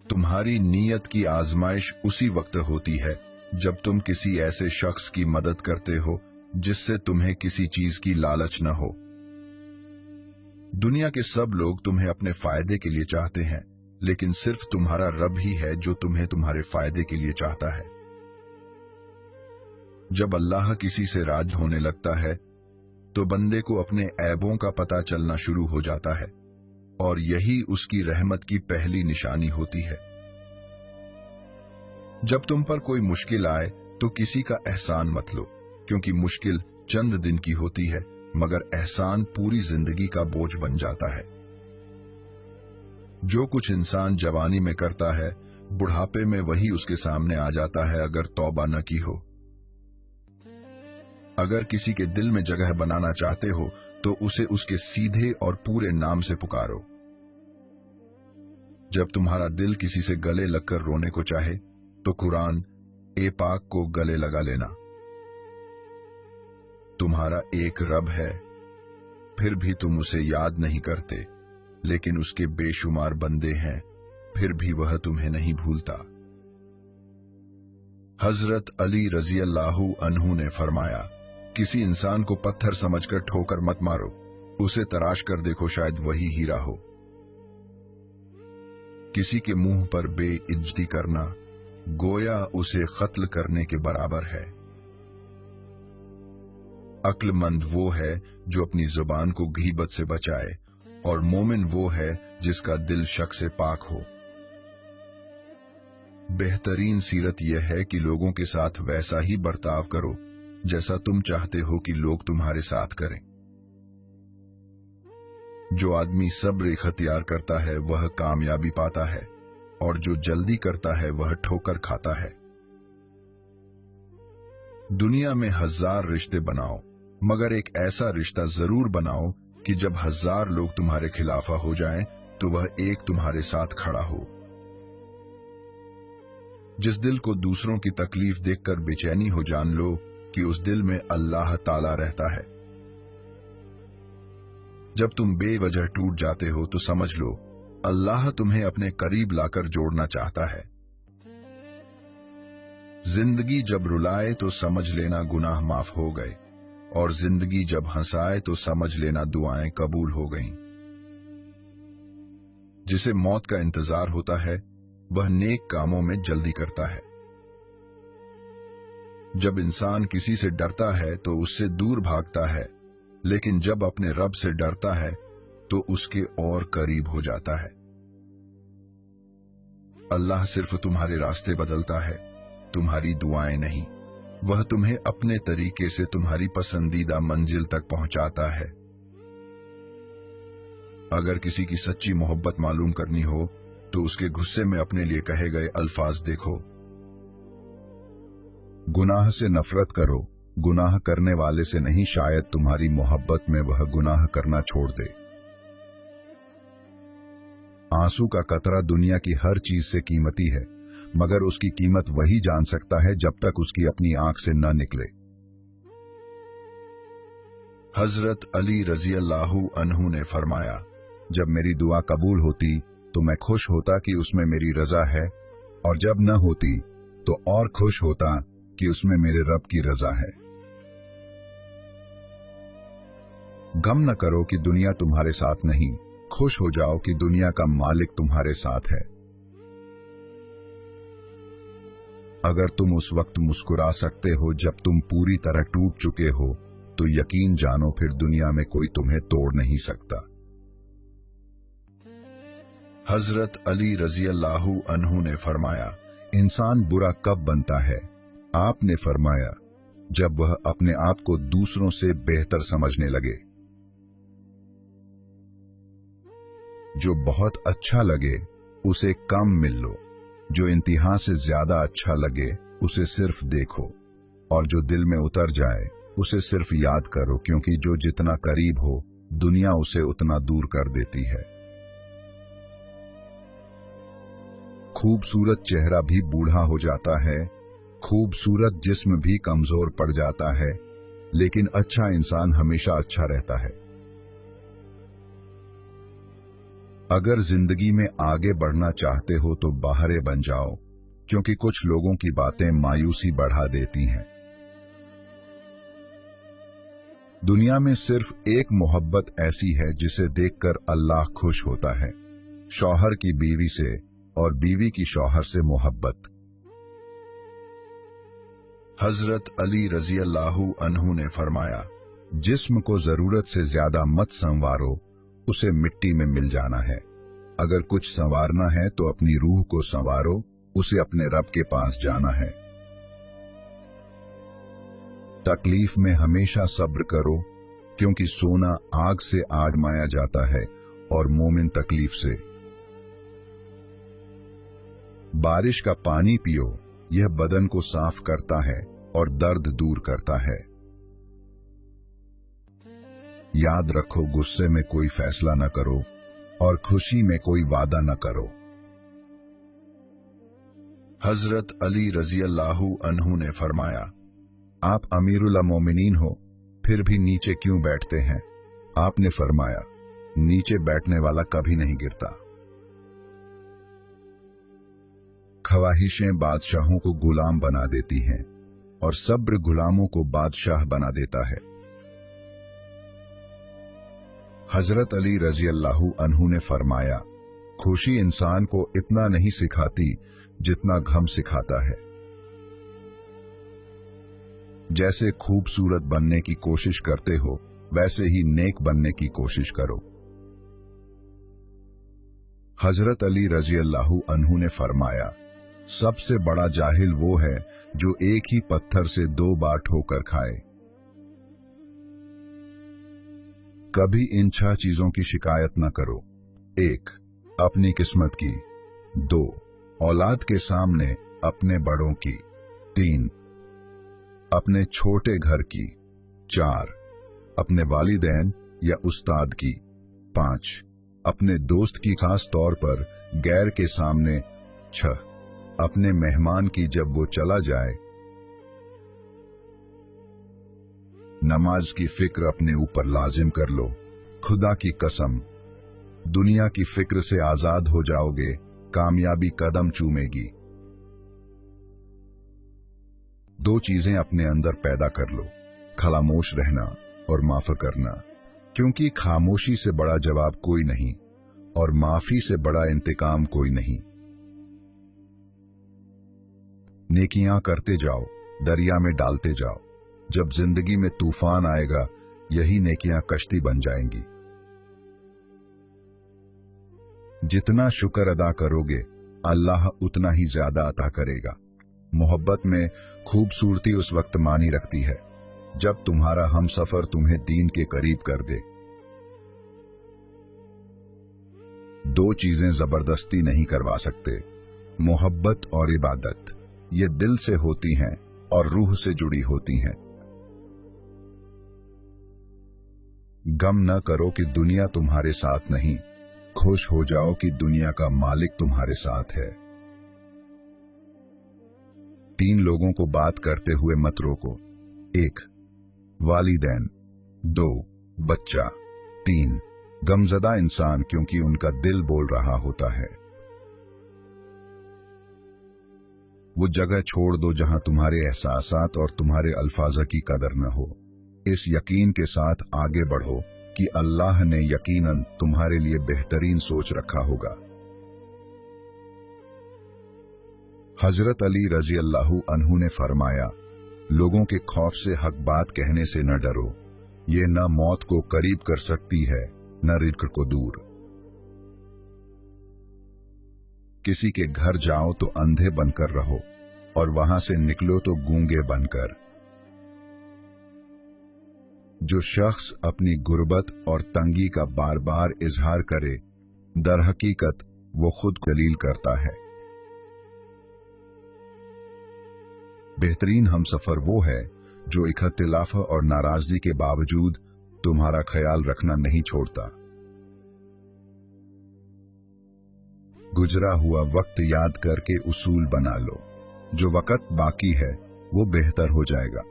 तुम्हारी नीयत की आजमाइश उसी वक्त होती है जब तुम किसी ऐसे शख्स की मदद करते हो जिससे तुम्हें किसी चीज की लालच न हो। दुनिया के सब लोग तुम्हें अपने फायदे के लिए चाहते हैं, लेकिन सिर्फ तुम्हारा रब ही है जो तुम्हें तुम्हारे फायदे के लिए चाहता है। जब अल्लाह किसी से राज होने लगता है तो बंदे को अपने ऐबों का पता चलना शुरू हो जाता है, और यही उसकी रहमत की पहली निशानी होती है। जब तुम पर कोई मुश्किल आए तो किसी का एहसान मत लो, क्योंकि मुश्किल चंद दिन की होती है मगर एहसान पूरी जिंदगी का बोझ बन जाता है। जो कुछ इंसान जवानी में करता है बुढ़ापे में वही उसके सामने आ जाता है अगर तौबा न की हो। अगर किसी के दिल में जगह बनाना चाहते हो तो उसे उसके सीधे और पूरे नाम से पुकारो। जब तुम्हारा दिल किसी से गले लगकर रोने को चाहे तो कुरान ए पाक को गले लगा लेना। तुम्हारा एक रब है, फिर भी तुम उसे याद नहीं करते, लेकिन उसके बेशुमार बंदे हैं, फिर भी वह तुम्हें नहीं भूलता। हजरत अली रजी अल्लाहु अन्हु ने फरमाया, किसी इंसान को पत्थर समझकर ठोकर मत मारो, उसे तराश कर देखो, शायद वही हीरा हो। किसी के मुंह पर बेइज्जती करना गोया उसे कत्ल करने के बराबर है। अक्लमंद वो है जो अपनी जुबान को गीबत से बचाए, और मोमिन वो है जिसका दिल शक से पाक हो। बेहतरीन सीरत यह है कि लोगों के साथ वैसा ही बर्ताव करो जैसा तुम चाहते हो कि लोग तुम्हारे साथ करें। जो आदमी सब्र इख्तियार करता है वह कामयाबी पाता है, और जो जल्दी करता है वह ठोकर खाता है। दुनिया में 1000 रिश्ते बनाओ, मगर एक ऐसा रिश्ता जरूर बनाओ कि जब 1000 लोग तुम्हारे खिलाफा हो जाएं तो वह एक तुम्हारे साथ खड़ा हो। जिस दिल को दूसरों की तकलीफ देखकर बेचैनी हो, जान लो कि उस दिल में अल्लाह ताला रहता है। जब तुम बेवजह टूट जाते हो तो समझ लो अल्लाह तुम्हें अपने करीब लाकर जोड़ना चाहता है। जिंदगी जब रुलाए तो समझ लेना गुनाह माफ हो गए, और जिंदगी जब हंसाए तो समझ लेना दुआएं कबूल हो गईं। जिसे मौत का इंतजार होता है वह नेक कामों में जल्दी करता है। जब इंसान किसी से डरता है तो उससे दूर भागता है, लेकिन जब अपने रब से डरता है तो उसके और करीब हो जाता है। अल्लाह सिर्फ तुम्हारे रास्ते बदलता है, तुम्हारी दुआएं नहीं। वह तुम्हें अपने तरीके से तुम्हारी पसंदीदा मंजिल तक पहुंचाता है। अगर किसी की सच्ची मोहब्बत मालूम करनी हो तो उसके गुस्से में अपने लिए कहे गए अल्फाज देखो। गुनाह से नफरत करो, गुनाह करने वाले से नहीं, शायद तुम्हारी मोहब्बत में वह गुनाह करना छोड़ दे। आंसू का कतरा दुनिया की हर चीज से कीमती है, मगर उसकी कीमत वही जान सकता है जब तक उसकी अपनी आंख से न निकले। हजरत अली रजी अल्लाहु अन्हु ने फरमाया, जब मेरी दुआ कबूल होती तो मैं खुश होता कि उसमें मेरी रजा है, और जब न होती तो और खुश होता कि उसमें मेरे रब की रजा है। गम न करो कि दुनिया तुम्हारे साथ नहीं, खुश हो जाओ कि दुनिया का मालिक तुम्हारे साथ है। अगर तुम उस वक्त मुस्कुरा सकते हो जब तुम पूरी तरह टूट चुके हो, तो यकीन जानो फिर दुनिया में कोई तुम्हें तोड़ नहीं सकता। हजरत अली रजी अल्लाहु अन्हु ने फरमाया, इंसान बुरा कब बनता है? आपने फरमाया, जब वह अपने आप को दूसरों से बेहतर समझने लगे। जो बहुत अच्छा लगे उसे कम मिल लो, जो इंतहा से ज्यादा अच्छा लगे उसे सिर्फ देखो, और जो दिल में उतर जाए उसे सिर्फ याद करो, क्योंकि जो जितना करीब हो दुनिया उसे उतना दूर कर देती है। खूबसूरत चेहरा भी बूढ़ा हो जाता है, खूबसूरत जिस्म भी कमजोर पड़ जाता है, लेकिन अच्छा इंसान हमेशा अच्छा रहता है। अगर जिंदगी में आगे बढ़ना चाहते हो तो बहारे बन जाओ, क्योंकि कुछ लोगों की बातें मायूसी बढ़ा देती हैं। दुनिया में सिर्फ एक मोहब्बत ऐसी है जिसे देखकर अल्लाह खुश होता है, शौहर की बीवी से और बीवी की शौहर से मोहब्बत। हजरत अली रजी अल्लाहु अन्हु ने फरमाया, जिस्म को जरूरत से ज्यादा मत संवारो, उसे मिट्टी में मिल जाना है। अगर कुछ संवारना है तो अपनी रूह को संवारो, उसे अपने रब के पास जाना है। तकलीफ में हमेशा सब्र करो, क्योंकि सोना आग से आजमाया जाता है और मोमिन तकलीफ से। बारिश का पानी पियो, यह बदन को साफ करता है और दर्द दूर करता है। याद रखो, गुस्से में कोई फैसला न करो और खुशी में कोई वादा न करो। हजरत अली रजी अल्लाहु अन्हु ने फरमाया, आप अमीरुल मोमिनीन हो, फिर भी नीचे क्यों बैठते हैं? आपने फरमाया, नीचे बैठने वाला कभी नहीं गिरता। ख्वाहिशें बादशाहों को गुलाम बना देती हैं और सब्र गुलामों को बादशाह बना देता है। हजरत अली रजी अल्लाहु अन्हु ने फरमाया, खुशी इंसान को इतना नहीं सिखाती जितना गम सिखाता है। जैसे खूबसूरत बनने की कोशिश करते हो, वैसे ही नेक बनने की कोशिश करो। हजरत अली रजी अल्लाहु अन्हु ने फरमाया, सबसे बड़ा जाहिल वो है जो एक ही पत्थर से 2 बार ठोकर खाए। कभी इन 6 चीजों की शिकायत न करो। 1. अपनी किस्मत की। 2. औलाद के सामने अपने बड़ों की। 3. अपने छोटे घर की। 4. अपने वालिदैन या उस्ताद की। 5. अपने दोस्त की, खास तौर पर गैर के सामने। 6. अपने मेहमान की जब वो चला जाए। नमाज की फिक्र अपने ऊपर लाजिम कर लो। खुदा की कसम, दुनिया की फिक्र से आजाद हो जाओगे, कामयाबी कदम चूमेगी। 2 चीजें अपने अंदर पैदा कर लो, खामोश रहना और माफ करना, क्योंकि खामोशी से बड़ा जवाब कोई नहीं और माफी से बड़ा इंतकाम कोई नहीं। नेकियां करते जाओ, दरिया में डालते जाओ। जब जिंदगी में तूफान आएगा, यही नेकियां कश्ती बन जाएंगी। जितना शुक्र अदा करोगे, अल्लाह उतना ही ज्यादा अता करेगा। मोहब्बत में खूबसूरती उस वक्त मानी रखती है जब तुम्हारा हमसफर तुम्हें दीन के करीब कर दे। 2 चीजें जबरदस्ती नहीं करवा सकते, मोहब्बत और इबादत। ये दिल से होती हैं और रूह से जुड़ी होती हैं। गम न करो कि दुनिया तुम्हारे साथ नहीं, खुश हो जाओ कि दुनिया का मालिक तुम्हारे साथ है। 3 लोगों को बात करते हुए मत रोको। 1. वालिदैन। 2. बच्चा। 3. गमजदा इंसान, क्योंकि उनका दिल बोल रहा होता है। वो जगह छोड़ दो जहां तुम्हारे एहसासात और तुम्हारे अल्फाजा की कदर न हो। इस यकीन के साथ आगे बढ़ो कि अल्लाह ने यकीनन तुम्हारे लिए बेहतरीन सोच रखा होगा। हजरत अली रजी अल्लाहु अन्हु ने फरमाया, लोगों के खौफ से हक बात कहने से न डरो, ये न मौत को करीब कर सकती है न रिज़्क़ को दूर। किसी के घर जाओ तो अंधे बनकर रहो और वहां से निकलो तो गूंगे बनकर। जो शख्स अपनी गुर्बत और तंगी का बार बार इजहार करे, दर हकीकत वो खुद दलील करता है। बेहतरीन हमसफर वो है जो इख्तिलाफ और नाराजगी के बावजूद तुम्हारा ख्याल रखना नहीं छोड़ता। गुजरा हुआ वक्त याद करके उसूल बना लो, जो वक्त बाकी है वो बेहतर हो जाएगा।